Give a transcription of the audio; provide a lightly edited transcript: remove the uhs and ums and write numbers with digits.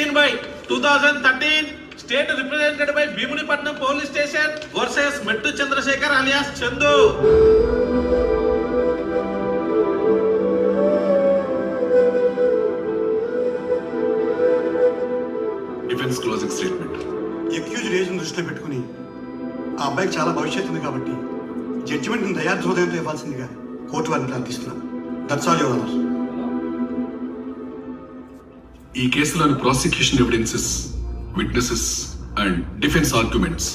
taken by 2013 state represented by Bhimulipatnam police station versus Mettu Chandrasekhar alias Chandu. Defence closing statement. Accused age దృష్టిలో పెట్టుకుని ఆ అబ్బాయికి చాలా భవిష్యత్తు ఉంది కాబట్టి జడ్జిమెంట్ని దయాహృదయంతో ఇవ్వాల్సిందిగా కోర్టు వారిని ప్రార్థిస్తున్నాను. That's all your honour. ఈ కేసులోని prosecution evidences, witnesses and defence arguments